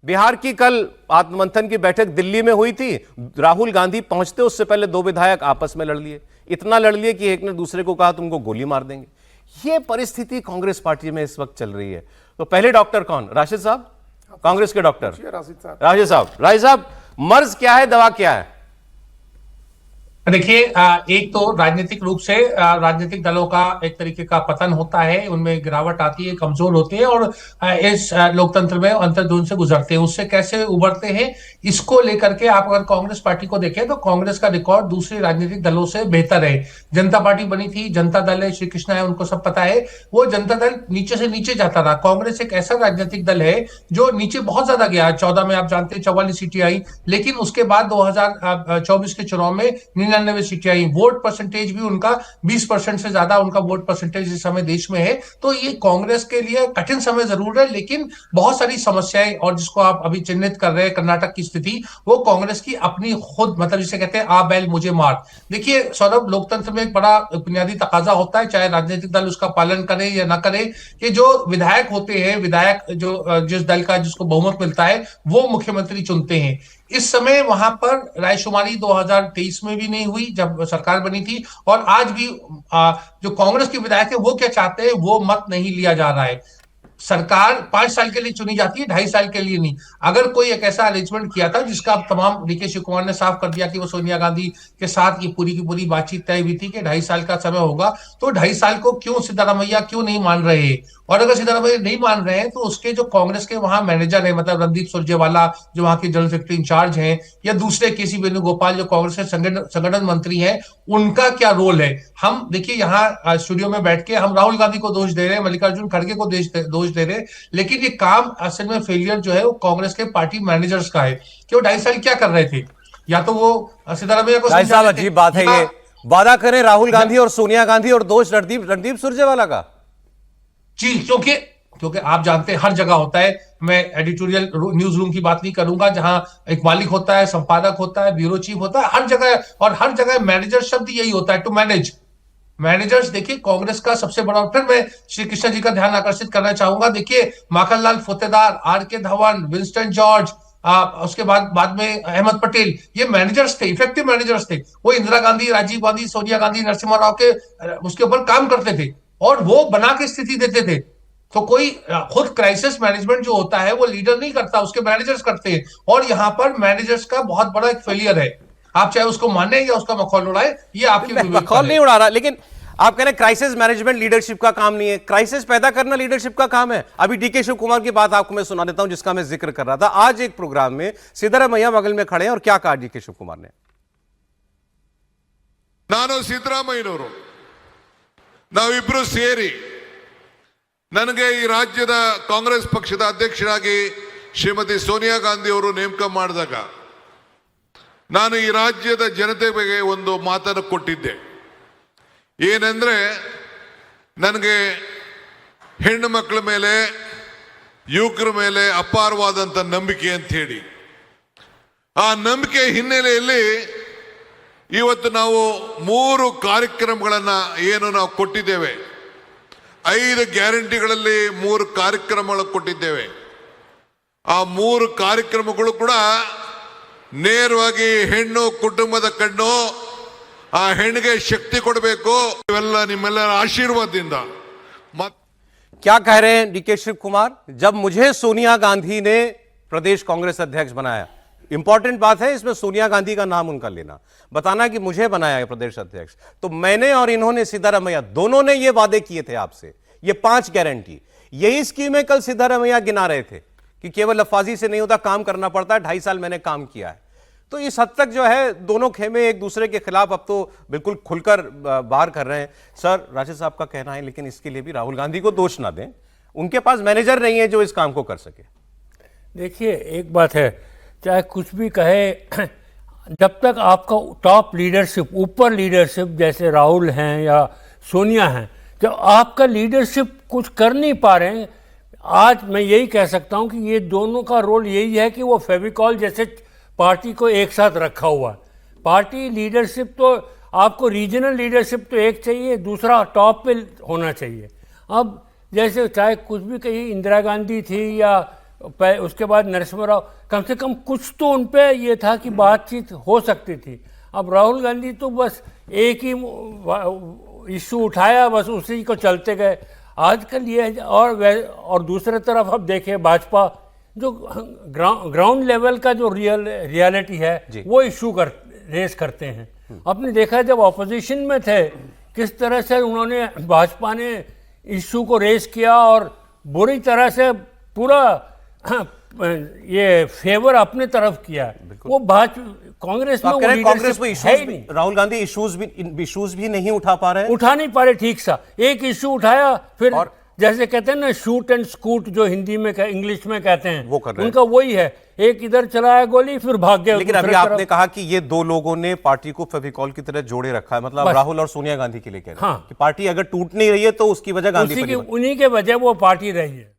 बिहार की कल आत्ममंथन की बैठक दिल्ली में हुई थी। राहुल गांधी पहुंचते उससे पहले दो विधायक आपस में लड़ लिए, इतना लड़ लिए कि एक ने दूसरे को कहा तुमको गोली मार देंगे। यह परिस्थिति कांग्रेस पार्टी में इस वक्त चल रही है। तो पहले डॉक्टर कौन? राशिद साहब, कांग्रेस के डॉक्टर राशिद साहब, मर्ज क्या है, दवा क्या है? देखिए, एक तो राजनीतिक रूप से राजनीतिक दलों का एक तरीके का पतन होता है, उनमें गिरावट आती है, कमजोर होते हैं और इस लोकतंत्र में अंतर्द्वंद से गुजरते हैं। उससे कैसे उबरते हैं, इसको लेकर के आप अगर कांग्रेस पार्टी को देखें तो कांग्रेस का रिकॉर्ड दूसरे राजनीतिक दलों से बेहतर है। जनता पार्टी बनी थी, जनता दल है, श्री कृष्णा है, उनको सब पता है। वो जनता दल नीचे से नीचे जाता रहा। कांग्रेस एक ऐसा राजनीतिक दल है जो नीचे बहुत ज्यादा गया। 14 में आप जानते हैं 44 सीटें आई, लेकिन उसके बाद 2024 के चुनाव में 99 सीटें आई। वोट परसेंटेज भी उनका 20% से ज्यादा उनका वोट परसेंटेज इस समय देश में है। तो ये कांग्रेस के लिए कठिन समय जरूर है, लेकिन बहुत सारी समस्याएं, और जिसको आप अभी चिन्हित कर रहे हैं कर्नाटक की स्थिति, वो कांग्रेस की अपनी खुद, मतलब जिसे कहते हैं आ बैल मुझे मार। देखिए सौरभ, लोकतंत्र में एक बड़ा बुनियादी तकाजा होता है, चाहे राजनीतिक दल उसका पालन करे या ना करे, कि जो विधायक होते हैं, विधायक जो जिस दल का जिसको बहुमत मिलता है वो मुख्यमंत्री चुनते हैं। इस समय वहां पर रायशुमारी 2023 में भी नहीं हुई जब सरकार बनी थी, और आज भी जो कांग्रेस के विधायक है वो क्या चाहते हैं वो मत नहीं लिया जा रहा है। सरकार 5 साल के लिए चुनी जाती है, 2.5 साल के लिए नहीं। अगर कोई एक ऐसा अरेंजमेंट किया था जिसका अब तमाम डीके शिव कुमार ने साफ कर दिया कि वो सोनिया गांधी के साथ ये पूरी की पूरी बातचीत तय हुई थी कि 2.5 साल का समय होगा, तो 2.5 साल को क्यों सिद्धारमैया क्यों नहीं मान रहे हैं? और अगर सिद्धारमैया नहीं मान रहे हैं तो उसके जो कांग्रेस के वहां मैनेजर है, मतलब रणदीप सुरजेवाला जो वहां के जनरल सेक्रेटरी इंचार्ज हैं, या दूसरे केसी वेणुगोपाल जो कांग्रेस के संगठन मंत्री हैं, उनका क्या रोल है? हम देखिए यहाँ स्टूडियो में बैठ के हम राहुल गांधी को दोष दे रहे हैं, मल्लिकार्जुन खड़गे को दोष दे रहे हैं, लेकिन ये काम असल में फेलियर जो है वो कांग्रेस के पार्टी मैनेजर्स का है कि वो 2.5 साल क्या कर रहे थे। या तो वो सिद्धारमैया को साहब, अजीब बात है ये, वादा करें राहुल गांधी और सोनिया गांधी और दोष रणदीप सुरजेवाला का। जी, क्योंकि आप जानते हैं हर जगह होता है। मैं एडिटोरियल न्यूज रूम की बात नहीं करूंगा, जहां एक मालिक होता है, संपादक होता है, ब्यूरो चीफ होता है, हर जगह, और हर जगह मैनेजर शब्द यही होता है, टू मैनेज। मैनेजर्स, देखिए कांग्रेस का सबसे बड़ा, फिर मैं श्री कृष्णा जी का ध्यान आकर्षित करना चाहूंगा। देखिए माखनलाल फतेदार, आर के धवन, विंस्टन जॉर्ज, उसके बाद में अहमद पटेल, ये मैनेजर्स थे, इफेक्टिव मैनेजर्स थे। वो इंदिरा गांधी, राजीव गांधी, सोनिया गांधी, नरसिम्हा राव के उसके ऊपर काम करते थे और वो बना के स्थिति देते थे। तो कोई खुद क्राइसिस मैनेजमेंट जो होता है वो लीडर नहीं करता, उसके मैनेजर्स करते हैं। और यहां पर मैनेजर्स का बहुत बड़ा एक फेलियर है। आप चाहे उसको माने या उसका मखौल उड़ाए, ये आपकी मखौल नहीं उड़ा रहा, लेकिन आप कह रहे हैं क्राइसिस मैनेजमेंट लीडरशिप का काम नहीं है। क्राइसिस पैदा करना लीडरशिप का काम है। अभी डीके शिव कुमार की बात आपको मैं सुना देता हूं जिसका मैं जिक्र कर रहा था। आज एक प्रोग्राम में सिद्धरामैया बगल में खड़े हैं और क्या कहा डीके शिव कुमार ने? ನಾನು ಸಿದ್ದರಾಮಯ್ಯನವರು ನಾವಿಬ್ರು ಸೇರಿ ನನಗೆ ಈ ರಾಜ್ಯದ ಕಾಂಗ್ರೆಸ್ ಪಕ್ಷದ ಅಧ್ಯಕ್ಷರಾಗಿ ಶ್ರೀಮತಿ ಸೋನಿಯಾ ಗಾಂಧಿ ಅವರು ನೇಮಕ ಮಾಡಿದಾಗ ನಾನು ಈ ರಾಜ್ಯದ ಜನತೆ ಬಗ್ಗೆ ಒಂದು ಮಾತನ್ನು ಕೊಟ್ಟಿದ್ದೆ. ಏನಂದ್ರೆ ನನಗೆ ಹೆಣ್ಣು ಮಕ್ಕಳ ಮೇಲೆ, ಯುವಕರ ಮೇಲೆ ಅಪಾರವಾದಂಥ ನಂಬಿಕೆ ಅಂತ ಹೇಳಿ, ಆ ನಂಬಿಕೆ ಹಿನ್ನೆಲೆಯಲ್ಲಿ ಇವತ್ತು ನಾವು 3 ಕಾರ್ಯಕ್ರಮಗಳನ್ನು ಏನು ನಾವು ಕೊಟ್ಟಿದ್ದೇವೆ. 5 ಗ್ಯಾರಂಟಿಗಳಲ್ಲಿ 3 ಕಾರ್ಯಕ್ರಮಗಳು ಕೊಟ್ಟಿದ್ದೇವೆ. ಆ 3 ಕಾರ್ಯಕ್ರಮಗಳು ಕೂಡ ನೇರವಾಗಿ ಹೆಣ್ಣು ಕುಟುಂಬದ ಕಣ್ಣು, ಆ ಹೆಣ್ಣಿಗೆ ಶಕ್ತಿ ಕೊಡಬೇಕು, ಇವೆಲ್ಲ ನಿಮ್ಮೆಲ್ಲರ ಆಶೀರ್ವಾದದಿಂದ. क्या कह रहे हैं डीके शिव कुमार? जब मुझे सोनिया गांधी ने प्रदेश कांग्रेस अध्यक्ष बनाया, इंपॉर्टेंट बात है इसमें सोनिया गांधी का नाम उनका लेना, बताना कि मुझे बनाया है प्रदेश अध्यक्ष, तो मैंने और इन्होंने, सिद्धारमैया दोनों ने ये वादे किए थे आपसे, ये 5 गारंटी, यही स्कीमें कल सिद्धारमैया गिना रहे थे कि केवल लफाजी से नहीं होता, काम करना पड़ता है। 2.5 साल मैंने काम किया है। तो इस हद तक जो है दोनों खेमे एक दूसरे के खिलाफ अब तो बिल्कुल खुलकर बाहर कर रहे हैं। सर, राशिद साहब का कहना है, लेकिन इसके लिए भी राहुल गांधी को दोष ना दें, उनके पास मैनेजर नहीं है जो इस काम को कर सके। देखिए एक बात है, चाहे कुछ भी कहे, जब तक आपका टॉप लीडरशिप, ऊपर लीडरशिप जैसे राहुल हैं या सोनिया हैं, जब आपका लीडरशिप कुछ कर नहीं पा रहे हैं, आज मैं यही कह सकता हूं कि ये दोनों का रोल यही है कि वो फेविकॉल जैसे पार्टी को एक साथ रखा हुआ है। पार्टी लीडरशिप तो आपको, रीजनल लीडरशिप तो एक चाहिए, दूसरा टॉप पे होना चाहिए। अब जैसे चाहे कुछ भी कही, इंदिरा गांधी थी या उसके बाद नरसिम्हा राव, कम से कम कुछ तो उन पे ये था कि बातचीत हो सकती थी। अब राहुल गांधी तो बस एक ही इशू उठाया, बस उसी को चलते गए। आजकल ये और दूसरे तरफ अब देखें भाजपा जो ग्राउंड लेवल का जो रियलिटी है वो इशू रेस करते हैं। आपने देखा जब ऑपोजिशन में थे किस तरह से उन्होंने भाजपा ने इशू को रेस किया और बुरी तरह से पूरा ये फेवर अपने तरफ किया। वो कांग्रेस में कांग्रेस में है ही नहीं। राहुल गांधी इश्यूज भी नहीं उठा पा रहे हैं, उठा नहीं पा रहे ठीक सा। एक इशू उठाया फिर और जैसे कहते हैं ना शूट एंड स्कूट, जो हिंदी में इंग्लिश में कहते हैं, वो कर रहे हैं। उनका वही है, एक इधर चलाया गोली फिर भाग गया। लेकिन अभी आपने कहा कि ये दो लोगों ने पार्टी को फेविकॉल की तरह जोड़े रखा है, मतलब राहुल और सोनिया गांधी के लिए कह रहे हैं कि पार्टी अगर टूट नहीं रही है तो उसकी वजह गांधी परिवार, उन्हीं के वजह वो पार्टी रही है।